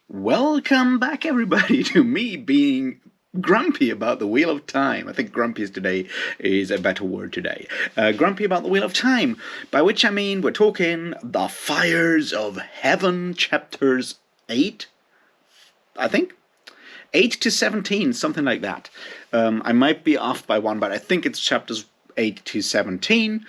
Welcome back, everybody, to me being grumpy about the Wheel of Time. I think grumpy today is a better word today. Grumpy about the Wheel of Time, by which I mean we're talking The Fires of Heaven, chapters 8, I think? 8 to 17, something like that. I might be off by one, but I think it's chapters 8 to 17,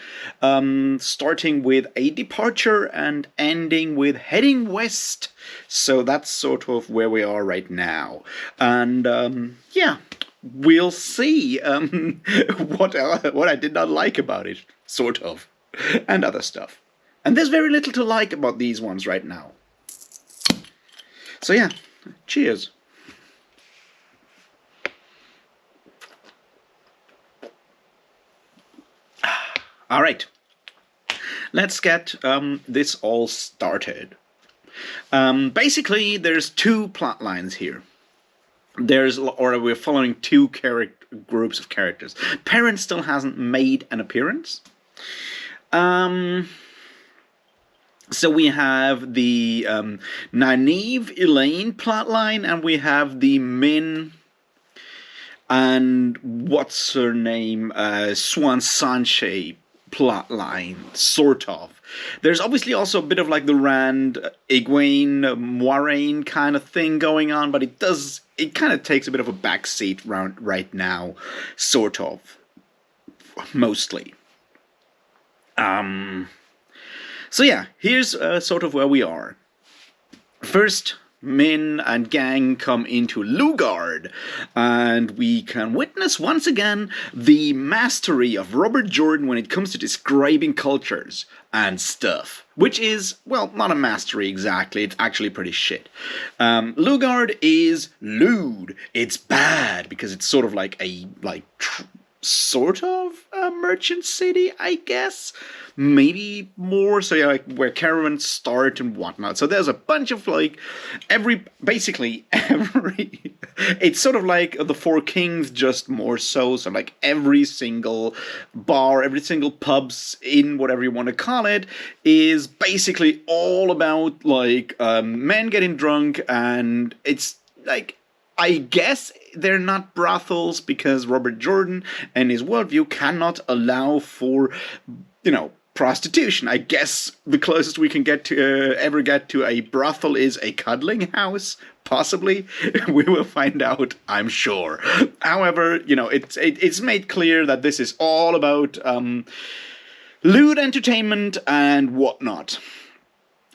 starting with a departure and ending with heading west. So that's sort of where we are right now. And yeah, we'll see what I did not like about it, sort of, and other stuff. And there's very little to like about these ones right now. So yeah, cheers. All right, let's get this all started. Basically, there's two plot lines here. We're following two groups of characters. Perrin still hasn't made an appearance. So we have the Nynaeve Elaine plotline, and we have the Min and what's her name, Swan Sanche plotline, sort of. There's obviously also a bit of like the Rand, Egwene, Moiraine kind of thing going on, but it kind of takes a bit of a backseat right now, sort of, mostly. So yeah, here's sort of where we are. First, Min and gang come into Lugard, and we can witness once again the mastery of Robert Jordan when it comes to describing cultures and stuff. Which is, well, not a mastery exactly, it's actually pretty shit. Lugard is lewd. It's bad, because it's sort of like sort of a merchant city, I guess. Maybe more, so yeah, like where caravans start and whatnot. So there's a bunch of like basically every. It's sort of like the Four Kings, just more so. So like every single bar, every single pubs in whatever you want to call it, is basically all about like men getting drunk, and it's like, I guess they're not brothels because Robert Jordan and his worldview cannot allow for, prostitution. I guess the closest we can ever get to a brothel is a cuddling house. Possibly, we will find out. I'm sure. However, it's made clear that this is all about lewd entertainment and whatnot.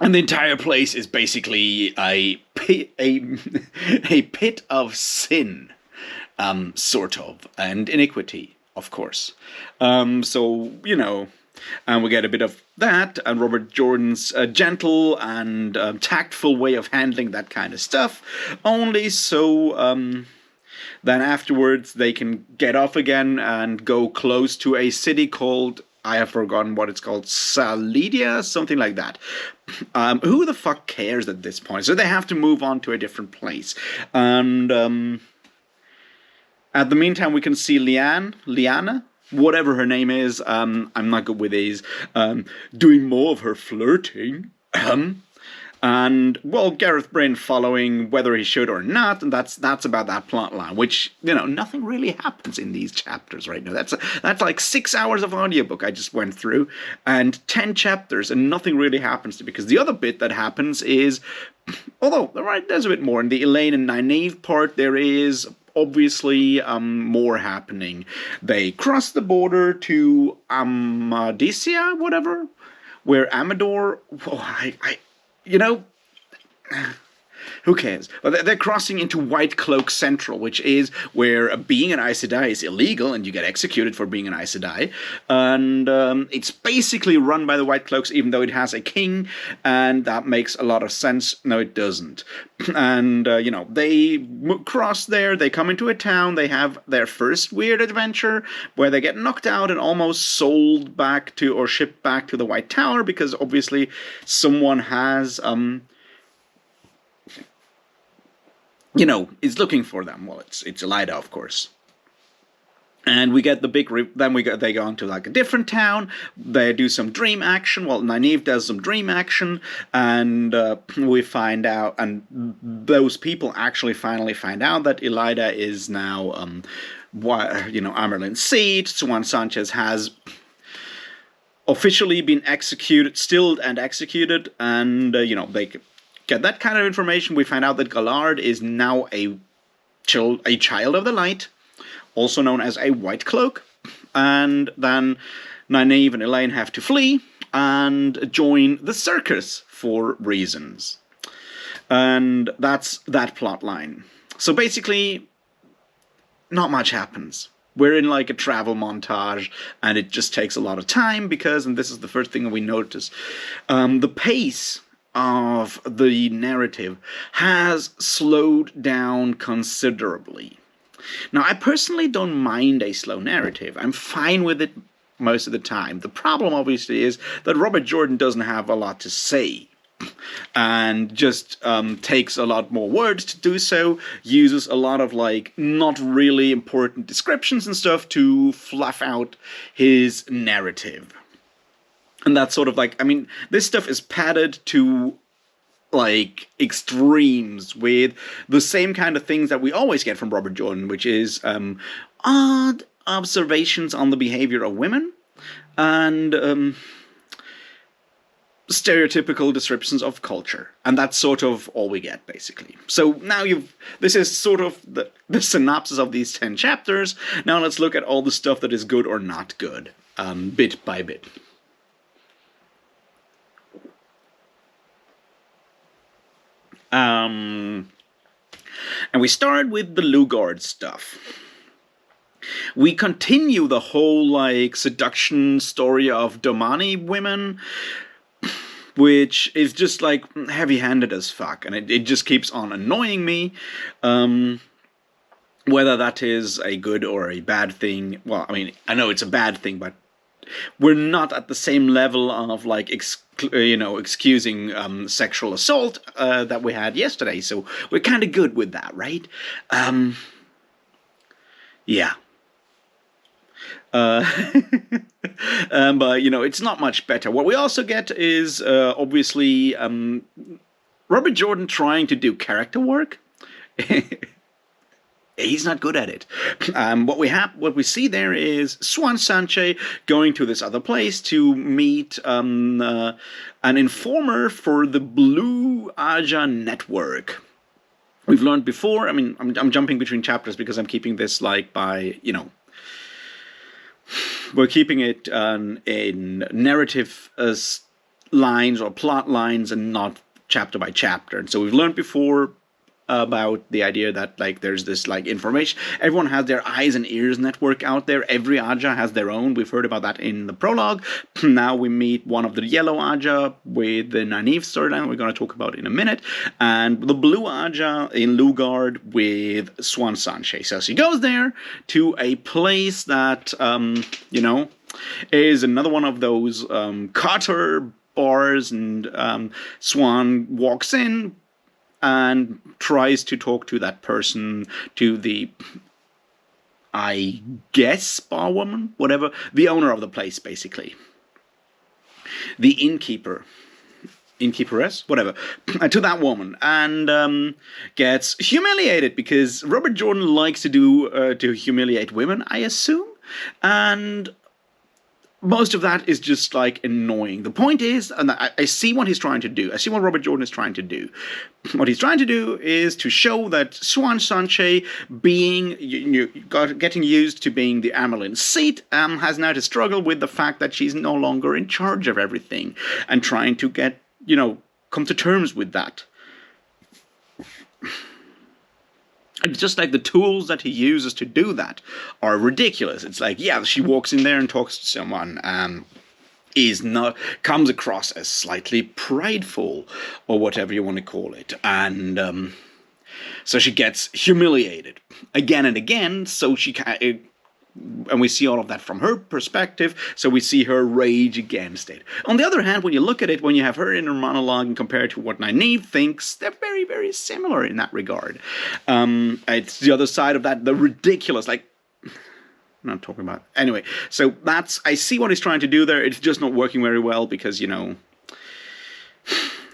And the entire place is basically a pit of sin, sort of, and iniquity, of course. And we get a bit of that, and Robert Jordan's gentle and tactful way of handling that kind of stuff, only so then afterwards they can get off again and go close to a city called, I have forgotten what it's called, Salidia, something like that. Who the fuck cares at this point? So they have to move on to a different place. And at the meantime, we can see Lyanna, whatever her name is, I'm not good with these, doing more of her flirting. And, well, Gareth Bryn following whether he should or not, and that's about that plot line, which, nothing really happens in these chapters right now. That's like 6 hours of audiobook I just went through, and 10 chapters, and nothing really happens, because the other bit that happens is, although, there's a bit more, in the Elaine and Nynaeve part, there is obviously more happening. They cross the border to Amadisia, whatever, where Amador, who cares? But they're crossing into White Cloak Central, which is where being an Aes Sedai is illegal, and you get executed for being an Aes Sedai. And it's basically run by the White Cloaks, even though it has a king, and that makes a lot of sense. No, it doesn't. And, they cross there, they come into a town, they have their first weird adventure, where they get knocked out and almost sold back to, or shipped back to the White Tower, because obviously someone has, is looking for them. Well, it's Elida, of course. And we get the big. They go on to like a different town. They do some dream action. Well, Nynaeve does some dream action, and we find out. And those people actually finally find out that Elida is now, Amyrlin's seat. Siuan Sanche has officially been executed, stilled and executed, and they get that kind of information. We find out that Galard is now a child of the light, also known as a White Cloak, and then Nynaeve and Elayne have to flee and join the circus for reasons. And that's that plot line. So basically, not much happens. We're in like a travel montage, and it just takes a lot of time because, and this is the first thing we notice, the pace of the narrative has slowed down considerably. Now, I personally don't mind a slow narrative. I'm fine with it most of the time. The problem, obviously, is that Robert Jordan doesn't have a lot to say, and just takes a lot more words to do so, uses a lot of like not really important descriptions and stuff to fluff out his narrative. And that's sort of like, I mean, this stuff is padded to like extremes with the same kind of things that we always get from Robert Jordan, which is odd observations on the behavior of women and stereotypical descriptions of culture. And that's sort of all we get, basically. So now this is sort of the synopsis of these 10 chapters. Now let's look at all the stuff that is good or not good, bit by bit. And we start with the Lugard stuff. We continue the whole like seduction story of Domani women, which is just like heavy-handed as fuck, and it just keeps on annoying me. Whether that is a good or a bad thing, well, I mean, I know it's a bad thing, but we're not at the same level of like excusing sexual assault that we had yesterday, so we're kind of good with that, right? Yeah. But it's not much better. What we also get is obviously Robert Jordan trying to do character work. He's not good at it. What we see there is Siuan Sanche going to this other place to meet an informer for the Blue Aja network. We've learned before. I mean, I'm jumping between chapters because I'm keeping this like by we're keeping it in narrative lines or plot lines and not chapter by chapter. And so we've learned before about the idea that like there's this like information. Everyone has their eyes and ears network out there. Every Aja has their own. We've heard about that in the prologue. Now we meet one of the yellow Aja with the Nynaeve storyline we're going to talk about in a minute, and the blue Aja in Lugard with Siuan Sanche. So she goes there to a place that is another one of those Carter bars, and Siuan walks in and tries to talk to that person, to the, I guess, barwoman, whatever, the owner of the place, basically. The innkeeperess, whatever, to that woman, and gets humiliated because Robert Jordan likes to humiliate women, I assume, and most of that is just like annoying. The point is, and I see what he's trying to do. I see what Robert Jordan is trying to do. What he's trying to do is to show that Siuan Sanche, getting used to being the Amyrlin seat, has now to struggle with the fact that she's no longer in charge of everything, and trying to get, come to terms with that. It's just like the tools that he uses to do that are ridiculous. It's like, yeah, she walks in there and talks to someone, comes across as slightly prideful, or whatever you want to call it, and so she gets humiliated again and again. So she and we see all of that from her perspective, so we see her rage against it. On the other hand, when you look at it, when you have her inner monologue and compare it to what Nynaeve thinks, they're very, very similar in that regard. It's the other side of that, the ridiculous, like, not talking about. Anyway, so I see what he's trying to do there. It's just not working very well because,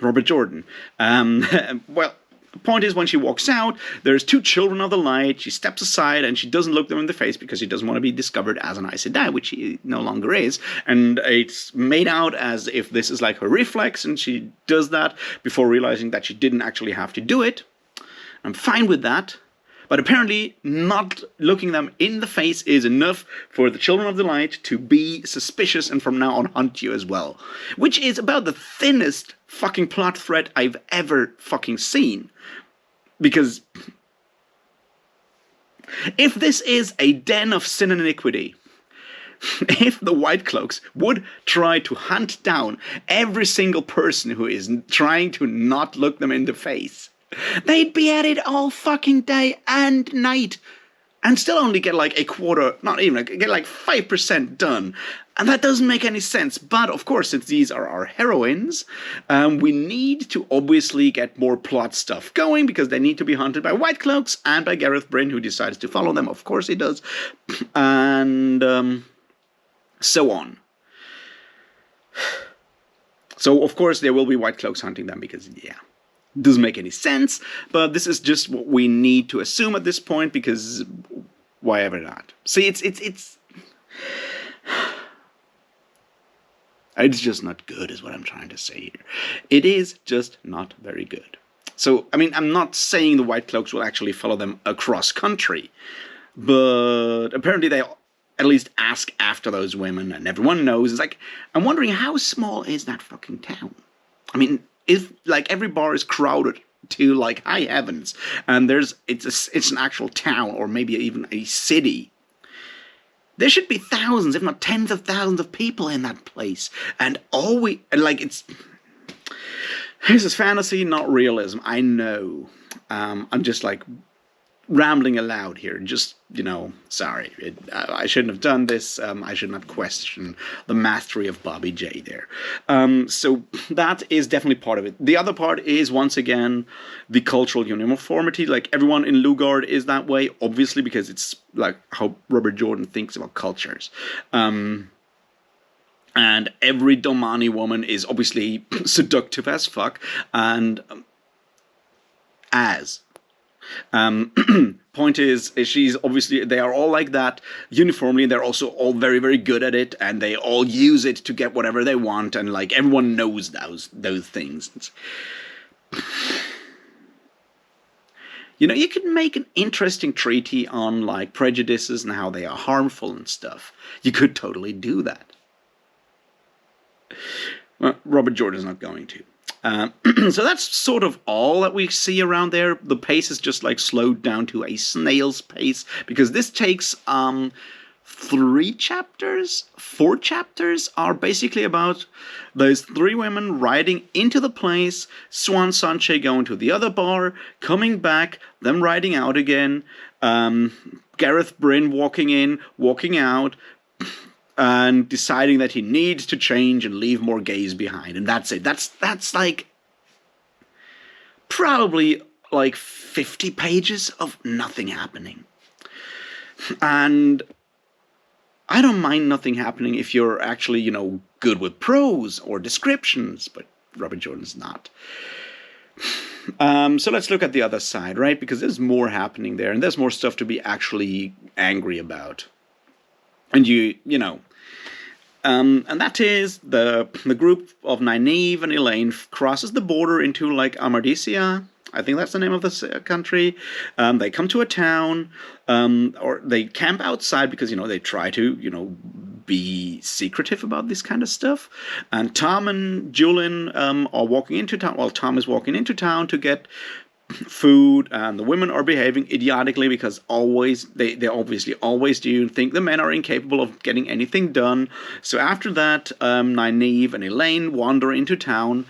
Robert Jordan. Well, the point is, when she walks out, there's two children of the light. She steps aside and she doesn't look them in the face because she doesn't want to be discovered as an Aes Sedai, which she no longer is. And it's made out as if this is like her reflex, and she does that before realizing that she didn't actually have to do it. I'm fine with that. But apparently, not looking them in the face is enough for the Children of the Light to be suspicious and from now on hunt you as well. Which is about the thinnest fucking plot thread I've ever fucking seen. Because if this is a den of sin and iniquity, if the White Cloaks would try to hunt down every single person who is trying to not look them in the face, they'd be at it all fucking day and night and still only get like a quarter, not even, get like 5% done. And that doesn't make any sense. But of course, since these are our heroines, we need to obviously get more plot stuff going because they need to be hunted by White Cloaks and by Gareth Bryn, who decides to follow them. Of course he does. And so on. So of course there will be White Cloaks hunting them because, yeah. Doesn't make any sense, but this is just what we need to assume at this point because why ever not? See, it's just not good is what I'm trying to say here. It is just not very good. So, I mean, I'm not saying the White Cloaks will actually follow them across country, but apparently they at least ask after those women, and everyone knows. It's like, I'm wondering how small is that fucking town? I mean, if like every bar is crowded to like high heavens, and it's an actual town or maybe even a city, there should be thousands, if not tens of thousands of people in that place. And this is fantasy, not realism. I know. I'm just like rambling aloud here. Just, sorry. I shouldn't have done this. I should not question the mastery of Bobby J there. So that is definitely part of it. The other part is, once again, the cultural uniformity. Like, everyone in Lugard is that way, obviously, because it's like how Robert Jordan thinks about cultures. And every Domani woman is obviously seductive as fuck. And point is she's obviously, they are all like that uniformly. They're also all very, very good at it, and they all use it to get whatever they want, and like everyone knows those things. You could make an interesting treaty on like prejudices and how they are harmful and stuff. You could totally do that. Well, Robert Jordan's not going to. So that's sort of all that we see around there. The pace is just like slowed down to a snail's pace because this takes 4 chapters are basically about those 3 women riding into the place, Swan Sanche going to the other bar, coming back, them riding out again, Gareth Bryn walking in, walking out, and deciding that he needs to change and leave more gays behind. And that's it. That's like probably like 50 pages of nothing happening. And I don't mind nothing happening if you're actually, good with prose or descriptions, but Robert Jordan's not. So let's look at the other side, right? Because there's more happening there, and there's more stuff to be actually angry about. And and that is the group of Nynaeve and Elaine crosses the border into like Amardesia. I think that's the name of the country. They come to a town, or they camp outside because, they try to, be secretive about this kind of stuff. And Tom and Julian are walking into town. Well, Tom is walking into town to get food, and the women are behaving idiotically because they obviously always do think the men are incapable of getting anything done. So after that, Nynaeve and Elaine wander into town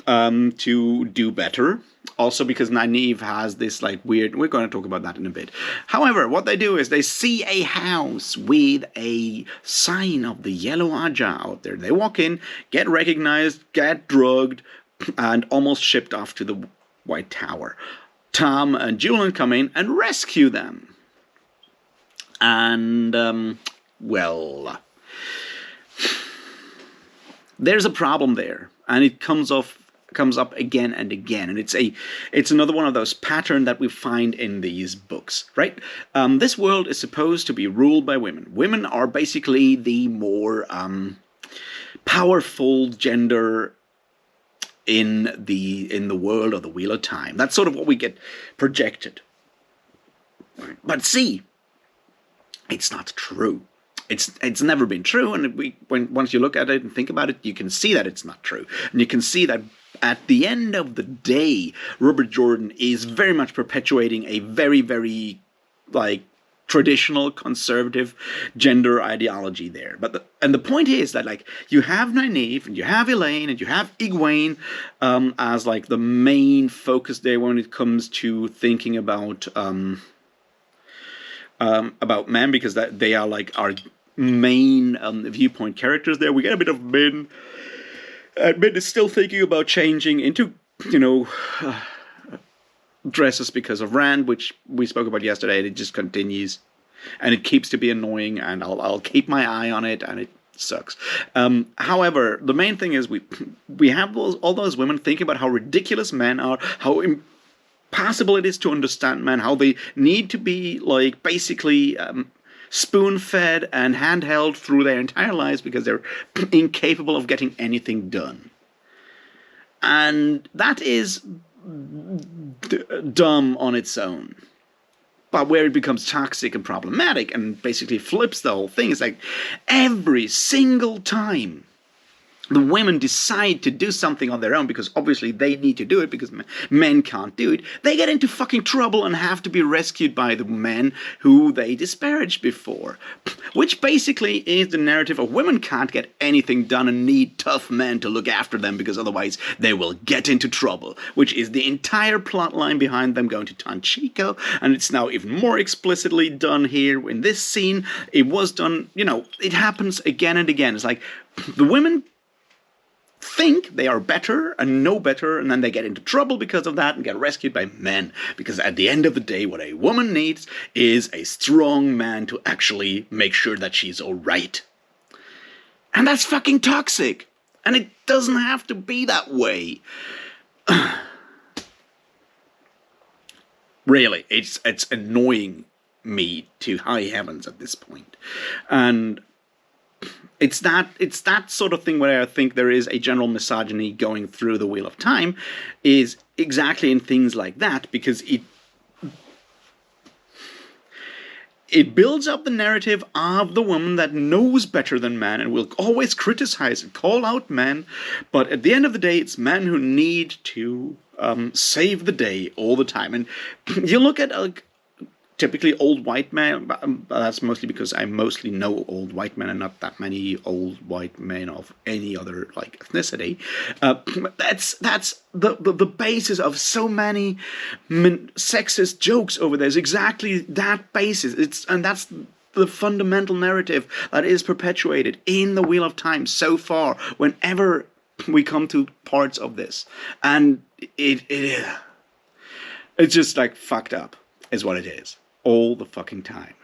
to do better. Also because Nynaeve has this like weird, we're going to talk about that in a bit. However, what they do is they see a house with a sign of the Yellow Aja out there. They walk in, get recognized, get drugged, and almost shipped off to the White Tower. Tom and Julian come in and rescue them. And well, there's a problem there, and it comes up again and again, and it's another one of those patterns that we find in these books, right? This world is supposed to be ruled by women. Women are basically the more powerful gender in the world of the Wheel of Time. That's sort of what we get projected. But see, it's not true. It's never been true, and once you look at it and think about it, you can see that it's not true, and you can see that at the end of the day, Robert Jordan is very much perpetuating a very, very traditional conservative gender ideology there. But the point is that you have Nynaeve and you have Elaine and you have Egwene as the main focus there when it comes to thinking about men, because they are our main viewpoint characters there. We get a bit of Min. Min is still thinking about changing into, dresses because of Rand, which we spoke about yesterday, and it just continues. And it keeps to be annoying, and I'll keep my eye on it, and it sucks. However, the main thing is we have all those women thinking about how ridiculous men are, how impossible it is to understand men, how they need to be basically spoon-fed and handheld through their entire lives because they're incapable of getting anything done. And that is dumb on its own. But where it becomes toxic and problematic and basically flips the whole thing is every single time the women decide to do something on their own, because obviously they need to do it because men can't do it, they get into fucking trouble and have to be rescued by the men who they disparaged before. Which basically is the narrative of women can't get anything done and need tough men to look after them because otherwise they will get into trouble. Which is the entire plot line behind them going to Tanchico, and it's now even more explicitly done here in this scene. It was done, it happens again and again. It's the women think they are better and know better, and then they get into trouble because of that and get rescued by men. Because at the end of the day, what a woman needs is a strong man to actually make sure that she's alright. And that's fucking toxic. And it doesn't have to be that way. Really, it's annoying me to high heavens at this point. And it's that sort of thing where I think there is a general misogyny going through the Wheel of Time, is exactly in things like that, because it builds up the narrative of the woman that knows better than man and will always criticize and call out men, but at the end of the day, it's men who need to save the day all the time. And you look at typically old white men, that's mostly because I mostly know old white men and not that many old white men of any other ethnicity. That's the basis of so many sexist jokes over there, is exactly that basis. And that's the fundamental narrative that is perpetuated in the Wheel of Time so far whenever we come to parts of this. And it's just fucked up is what it is. All the fucking time,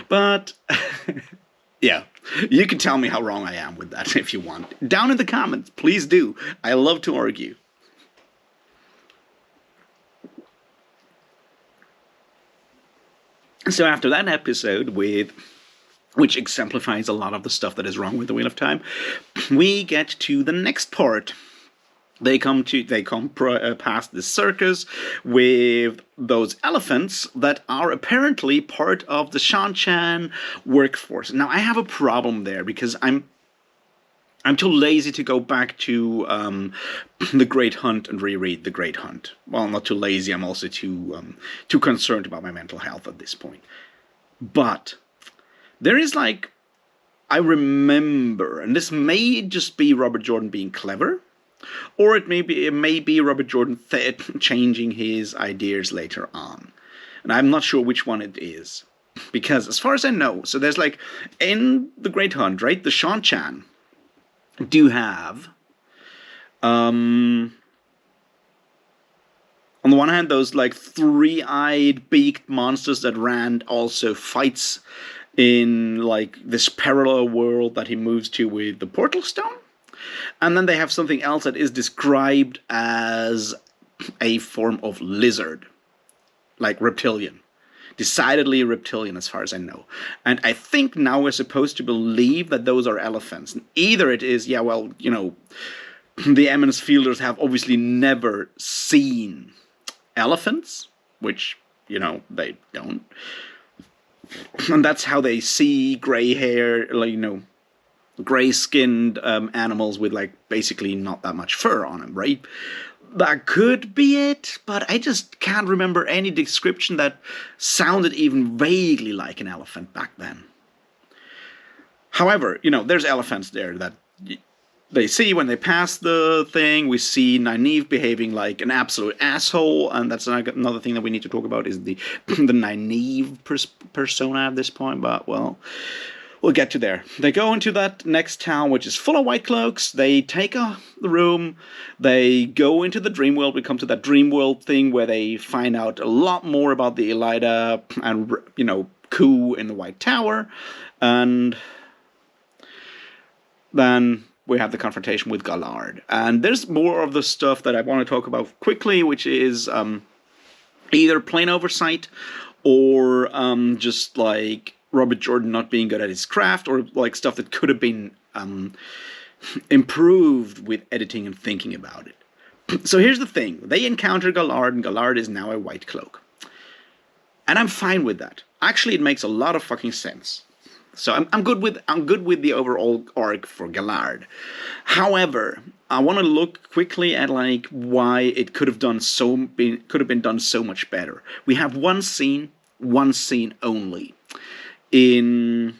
But, yeah, you can tell me how wrong I am with that if you want. Down in the comments, please do. I love to argue. So after that episode which exemplifies a lot of the stuff that is wrong with the Wheel of Time, we get to the next part. They come past the circus with those elephants that are apparently part of the Shan-Chan workforce. Now, I have a problem there because I'm too lazy to go back to The Great Hunt and reread The Great Hunt. Well, not too lazy. I'm also too concerned about my mental health at this point. But there is I remember, and this may just be Robert Jordan being clever, or it may be Robert Jordan changing his ideas later on. And I'm not sure which one it is. Because as far as I know, so there's in The Great Hunt, right, the Shan-Chan do have on the one hand, those like three-eyed beaked monsters that Rand also fights in like this parallel world that he moves to with the Portal Stone. And then they have something else that is described as a form of lizard, like reptilian. Decidedly reptilian as far as I know. And I think now we're supposed to believe that those are elephants. Either it is, yeah, well, you know, the Eminence Fielders have obviously never seen elephants, which, you know, they don't. And that's how they see gray hair, like, you know, gray-skinned animals with, like, basically not that much fur on them, right? That could be it, but I just can't remember any description that sounded even vaguely like an elephant back then. However, you know, there's elephants there that they see when they pass the thing. We see Nynaeve behaving like an absolute asshole, and that's another thing that we need to talk about is the Nynaeve persona at this point, but, well, we'll get to there. They go into that next town, which is full of white cloaks. They take the room. They go into the dream world. We come to that dream world thing where they find out a lot more about the Elida and, you know, coup in the White Tower. And then we have the confrontation with Gallard. And there's more of the stuff that I want to talk about quickly, which is either plain oversight or just like Robert Jordan not being good at his craft, or like stuff that could have been improved with editing and thinking about it. So here's the thing. They encounter Gallard, and Gallard is now a white cloak. And I'm fine with that. Actually, it makes a lot of fucking sense. So I'm good with the overall arc for Gallard. However, I want to look quickly at like why it could have been done so much better. We have one scene only in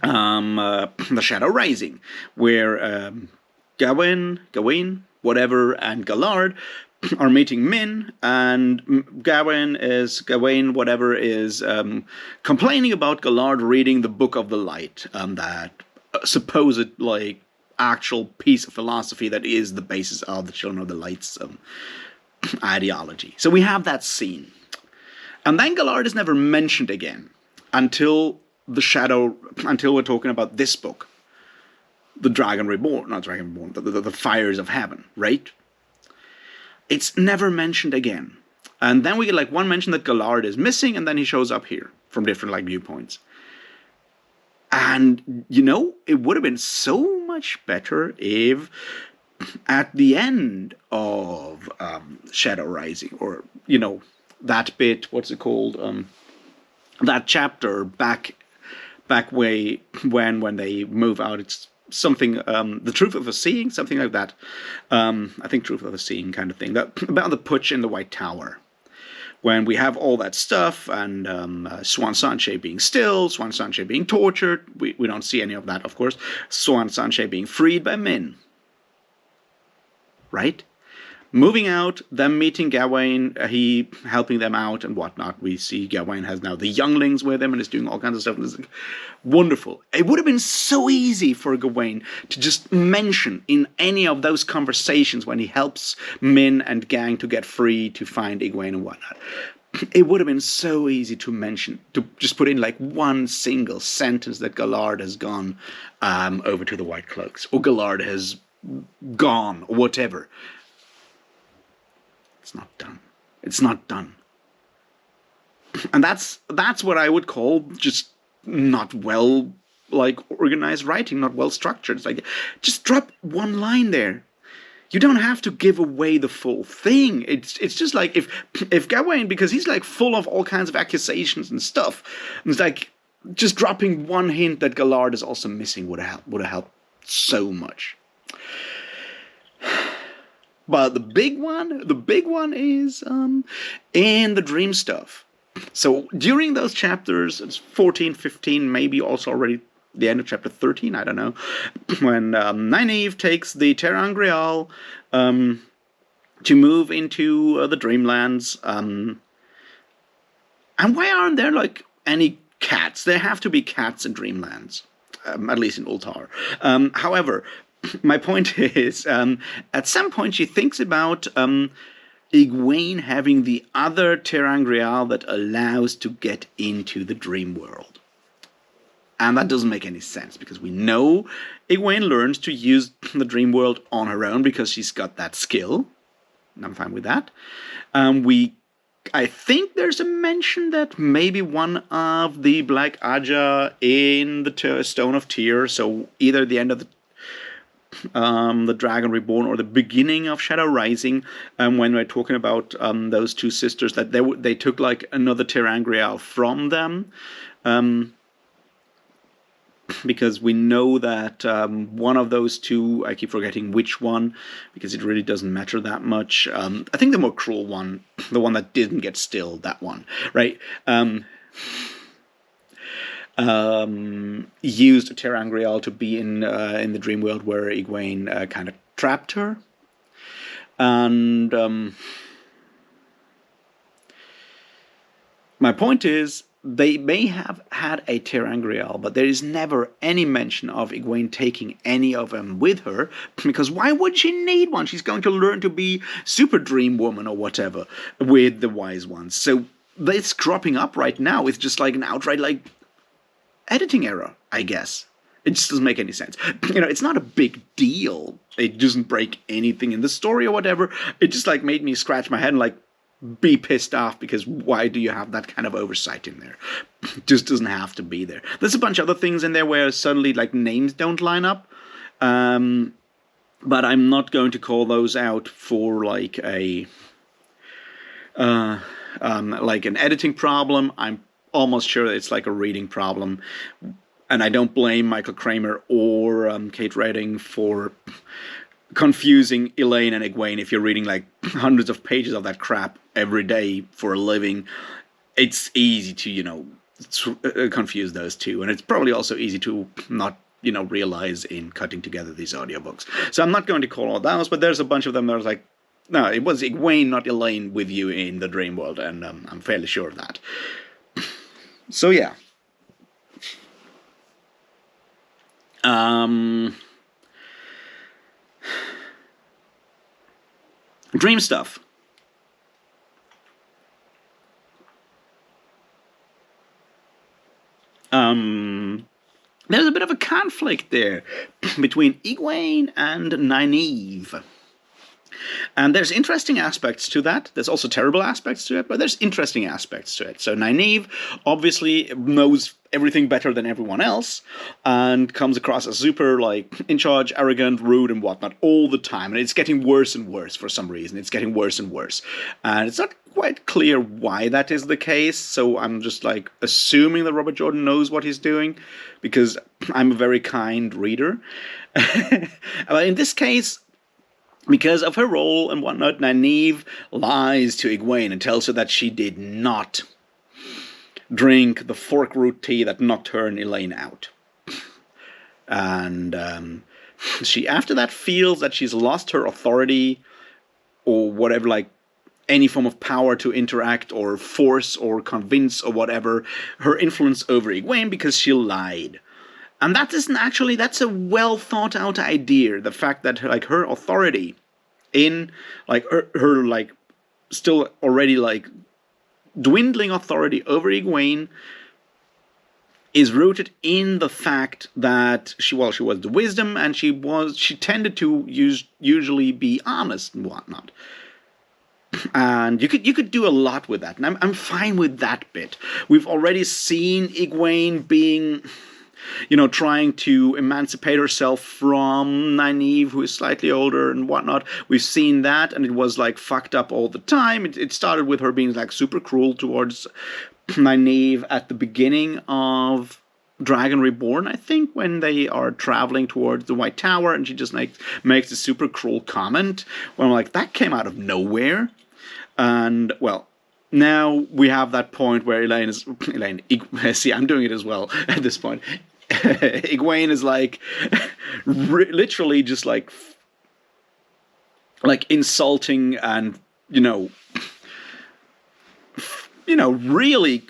The Shadow Rising, where Gawain, whatever, and Gallard are meeting Min, and Gawain, whatever, is complaining about Gallard reading the Book of the Light, that supposed, like, actual piece of philosophy that is the basis of the Children of the Light's ideology. So we have that scene. And then Gallard is never mentioned again until we're talking about this book, The Dragon Reborn, not Dragon Reborn, the Fires of Heaven, right? It's never mentioned again. And then we get like one mention that Gallard is missing, and then he shows up here from different like viewpoints. And, you know, it would have been so much better if at the end of Shadow Rising, or, you know, that bit, what's it called? That chapter back way when they move out, it's something, the Truth of the Seeing, something like that. I think Truth of the Seeing kind of thing. That about the putsch in the White Tower. When we have all that stuff, and Siuan Sanche being still, Siuan Sanche being tortured. We don't see any of that, of course. Siuan Sanche being freed by Min. Right? Moving out, them meeting Gawain, he helping them out and whatnot. We see Gawain has now the younglings with him and is doing all kinds of stuff. And it's wonderful. It would have been so easy for Gawain to just mention in any of those conversations when he helps Min and gang to get free, to find Egwene and whatnot. It would have been so easy to mention, to just put in like one single sentence that Gallard has gone over to the White Cloaks, or Gallard has gone, or whatever. It's not done. It's not done. And that's what I would call just not well, like, organized writing, not well structured. It's like, just drop one line there. You don't have to give away the full thing. It's just like if Gawain, because he's like full of all kinds of accusations and stuff, it's like just dropping one hint that Gallard is also missing would have helped so much. But the big one is in the dream stuff. So during those chapters, it's 14, 15, maybe also already the end of chapter 13, I don't know, when Nynaeve takes the ter'angreal to move into the Dreamlands. And why aren't there like any cats? There have to be cats in Dreamlands, at least in Ulthar. However, my point is, at some point she thinks about Egwene having the other ter'angreal that allows to get into the dream world. And that doesn't make any sense, because we know Egwene learns to use the dream world on her own because she's got that skill. And I'm fine with that. I think there's a mention that maybe one of the Black Aja in the Stone of Tyr, so either the end of the Dragon Reborn or the beginning of Shadow Rising, when we're talking about those two sisters, that they took like another ter'angreal from them, because we know that one of those two, I keep forgetting which one, because it really doesn't matter that much. I think the more cruel one, the one that didn't get stilled, that one, right? Used ter'angreal to be in the dream world where Egwene kind of trapped her, and my point is, they may have had a ter'angreal, but there is never any mention of Egwene taking any of them with her, because why would she need one? She's going to learn to be Super Dream Woman or whatever with the Wise Ones. So this cropping up right now is just like an outright like editing error, I guess. It just doesn't make any sense. It's not a big deal. It doesn't break anything in the story or whatever. It just like made me scratch my head and like be pissed off, because why do you have that kind of oversight in there? It just doesn't have to be there. There's a bunch of other things in there where suddenly like names don't line up, but I'm not going to call those out for like a like an editing problem. I'm almost sure it's like a reading problem, and I don't blame Michael Kramer or Kate Redding for confusing Elaine and Egwene. If you're reading like hundreds of pages of that crap every day for a living, it's easy to, confuse those two. And it's probably also easy to not, realize in cutting together these audiobooks. So I'm not going to call all those, but there's a bunch of them that was like, no, it was Egwene, not Elaine, with you in the dream world, and I'm fairly sure of that. So yeah. Dream stuff. There's a bit of a conflict there between Egwene and Nynaeve. And there's interesting aspects to that. There's also terrible aspects to it, but there's interesting aspects to it. So Nynaeve obviously knows everything better than everyone else, and comes across as super, like, in charge, arrogant, rude, and whatnot all the time. And it's getting worse and worse for some reason. It's getting worse and worse. And it's not quite clear why that is the case, so I'm just, like, assuming that Robert Jordan knows what he's doing, because I'm a very kind reader. But in this case, because of her role and whatnot, Nynaeve lies to Egwene and tells her that she did not drink the fork root tea that knocked her and Elaine out. And she, after that, feels that she's lost her authority or whatever, like any form of power to interact or force or convince or whatever, her influence over Egwene, because she lied. And that isn't actually, that's a well thought out idea. The fact that like her authority in like her like still already like dwindling authority over Egwene is rooted in the fact that she was the wisdom, and she tended to usually be honest and whatnot. And you could do a lot with that, and I'm fine with that bit. We've already seen Egwene being, trying to emancipate herself from Nynaeve, who is slightly older and whatnot. We've seen that, and it was like fucked up all the time. It started with her being like super cruel towards Nynaeve at the beginning of Dragon Reborn, I think, when they are traveling towards the White Tower, and she just like makes a super cruel comment. When I'm like, that came out of nowhere. And well, now we have that point where Elaine, see, I'm doing it as well at this point. Egwene is like literally just like insulting and really,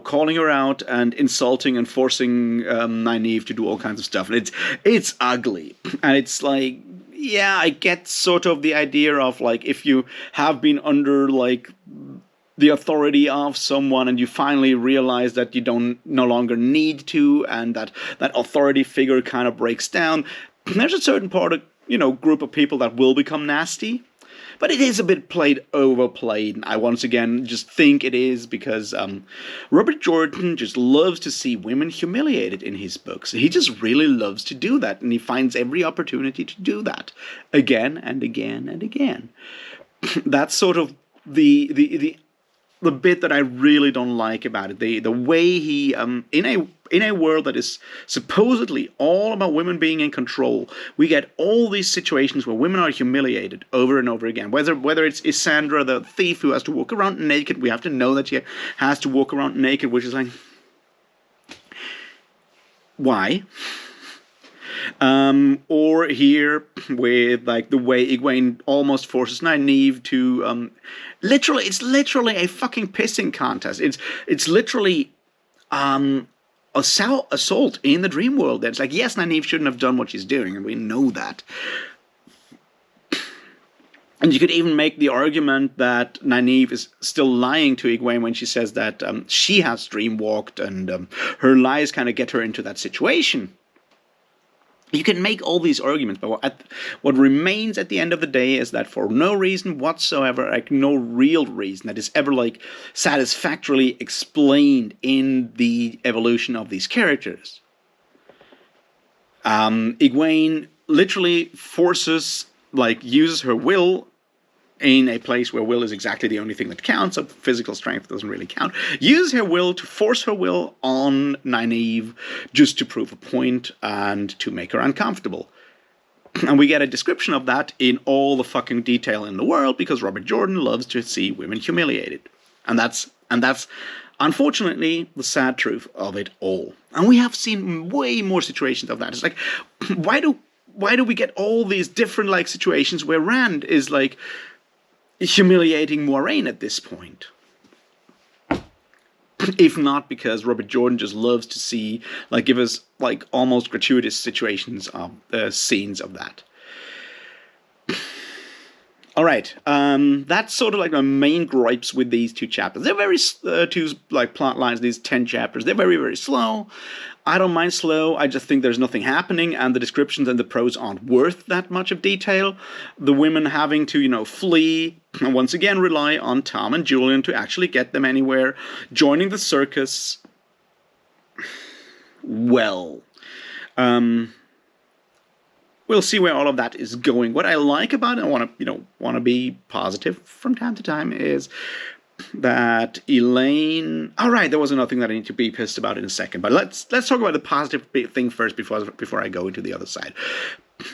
calling her out and insulting and forcing Nynaeve to do all kinds of stuff. And it's ugly. And it's like, yeah, I get sort of the idea of, like, if you have been under, like, the authority of someone and you finally realize that you no longer need to, and that authority figure kind of breaks down, there's a certain part of, group of people that will become nasty. But it is a bit overplayed. And I once again just think it is because Robert Jordan just loves to see women humiliated in his books. He just really loves to do that, and he finds every opportunity to do that again and again and again. That's sort of the bit that I really don't like about it. The way he in a world that is supposedly all about women being in control, we get all these situations where women are humiliated over and over again. Whether it's Isandra, the thief, who has to walk around naked, we have to know that she has to walk around naked, which is like, why? Or here with, like, the way Egwene almost forces Nynaeve to it's literally a fucking pissing contest. It's literally assault in the dream world. It's like, yes, Nynaeve shouldn't have done what she's doing, and we know that. And you could even make the argument that Nynaeve is still lying to Egwene when she says that she has dreamwalked, and her lies kind of get her into that situation. You can make all these arguments, but what remains at the end of the day is that for no reason whatsoever, like no real reason that is ever, like, satisfactorily explained in the evolution of these characters, Egwene literally uses her will in a place where will is exactly the only thing that counts, so physical strength doesn't really count. Use her will to force her will on Nynaeve just to prove a point and to make her uncomfortable. And we get a description of that in all the fucking detail in the world, because Robert Jordan loves to see women humiliated. And that's unfortunately the sad truth of it all. And we have seen way more situations of that. It's like, why do we get all these different, like, situations where Rand is, like, humiliating Moiraine at this point? If not because Robert Jordan just loves to see, like, give us, like, almost gratuitous situations of scenes of that. All right, that's sort of like my main gripes with these two chapters. They're very two, like, plot lines. These 10 chapters, they're very, very slow. I don't mind slow. I just think there's nothing happening, and the descriptions and the prose aren't worth that much of detail. The women having to, flee, and once again rely on Tom and Julian to actually get them anywhere. Joining the circus. Well, we'll see where all of that is going. What I like about it, I want to be positive from time to time, is that Elaine. All right, there was another thing that I need to be pissed about in a second, but let's talk about the positive thing first before I go into the other side.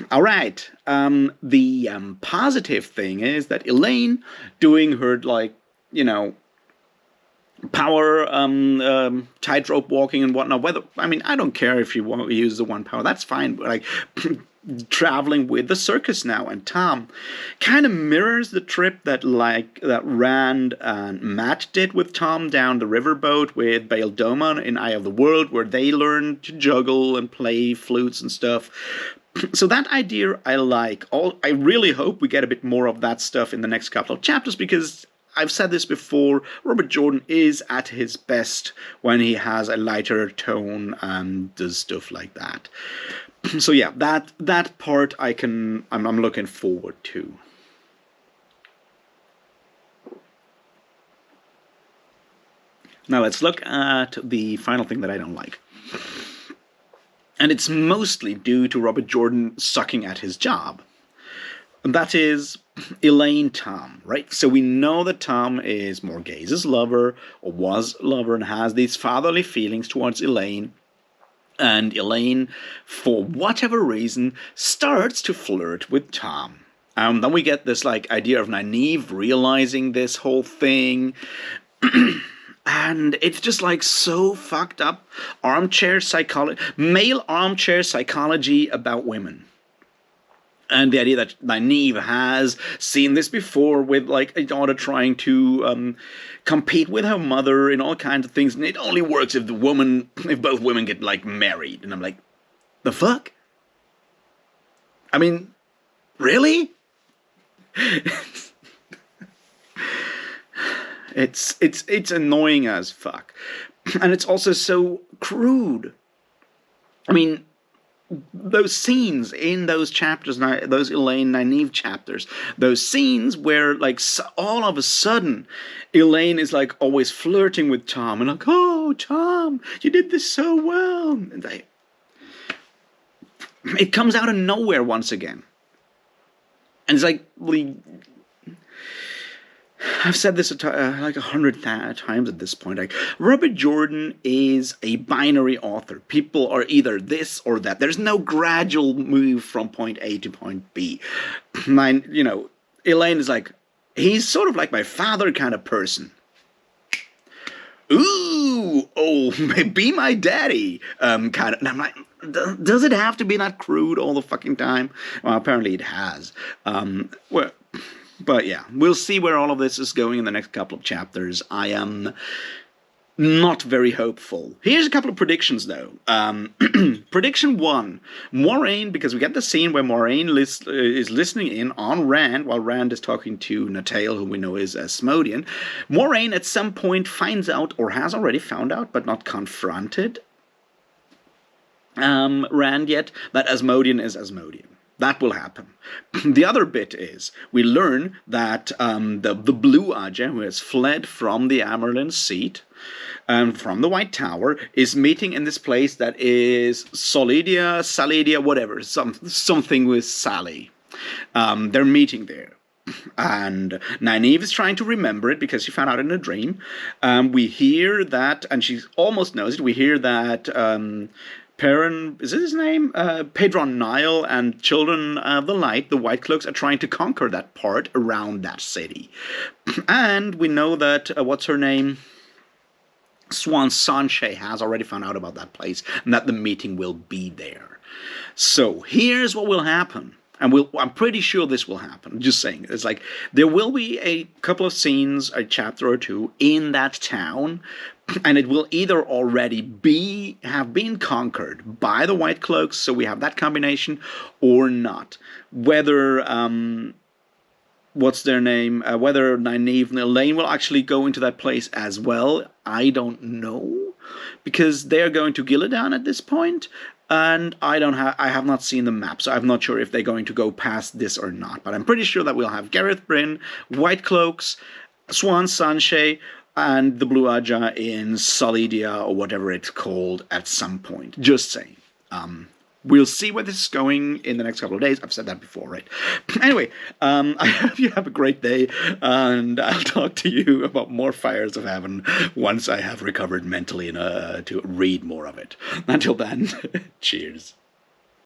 All right, the positive thing is that Elaine doing her, like, power tightrope walking and whatnot. I don't care if you want to use the one power, that's fine, but, like, traveling with the circus now, and Tom kind of mirrors the trip that Rand and Matt did with Tom down the riverboat with Bail Domon in Eye of the World, where they learned to juggle and play flutes and stuff. So that idea I like. I really hope we get a bit more of that stuff in the next couple of chapters, because I've said this before, Robert Jordan is at his best when he has a lighter tone and does stuff like that. So yeah, that part I'm looking forward to. Now let's look at the final thing that I don't like. And it's mostly due to Robert Jordan sucking at his job. And that is Elaine Tom, right? So we know that Tom is Morghase's lover, or was a lover, and has these fatherly feelings towards Elaine. And Elaine, for whatever reason, starts to flirt with Tom. Then we get this, like, idea of Nynaeve realizing this whole thing. And it's just, like, so fucked up male armchair psychology about women. And the idea that Nynaeve has seen this before with like a daughter trying to compete with her mother in all kinds of things, and it only works if both women get like married. And I'm like, the fuck? I mean, really? It's annoying as fuck, and it's also so crude. I mean, those scenes in those chapters, those Elaine Nynaeve chapters, those scenes where like all of a sudden Elaine is like always flirting with Tom and like, oh Tom, you did this so well, and it comes out of nowhere once again, and it's like, I've said this like 100 times at this point. Like, Robert Jordan is a binary author. People are either this or that. There's no gradual move from point A to point B. Elaine is like, he's sort of like my father kind of person. Ooh, oh, be my daddy, kind of. And I'm like, does it have to be that crude all the fucking time? Well, apparently it has. But yeah, we'll see where all of this is going in the next couple of chapters. I am not very hopeful. Here's a couple of predictions, though. Prediction 1. Moiraine, because we get the scene where Moiraine is listening in on Rand, while Rand is talking to Natael, who we know is Asmodean. Moiraine at some point finds out, or has already found out, but not confronted Rand yet, that Asmodean is Asmodean. That will happen. The other bit is, we learn that the Blue Ajah, who has fled from the Amyrlin seat, from the White Tower, is meeting in this place that is Salidia, whatever, something with Sally. They're meeting there. And Nynaeve is trying to remember it because she found out in a dream. We hear that, and she almost knows it, we hear that Perrin, is it his name? Pedron Nile and Children of the Light, the White Cloaks, are trying to conquer that part around that city. And we know that, what's her name? Siuan Sanshea has already found out about that place, and that the meeting will be there. So, here's what will happen. And I'm pretty sure this will happen. I'm just saying. It's like, there will be a couple of scenes, a chapter or two, in that town, and it will either already have been conquered by the White Cloaks, so we have that combination, or not. Whether, what's their name? Whether Nynaeve and Elaine will actually go into that place as well, I don't know. Because they're going to Gillidan at this point, and I have not seen the map, so I'm not sure if they're going to go past this or not. But I'm pretty sure that we'll have Gareth Bryn, White Cloaks, Siuan Sanshea, and the Blue Ajah in Salidia, or whatever it's called, at some point. Just saying. We'll see where this is going in the next couple of days. I've said that before, right? Anyway, I hope you have a great day, and I'll talk to you about more Fires of Heaven once I have recovered mentally to read more of it. Until then, cheers.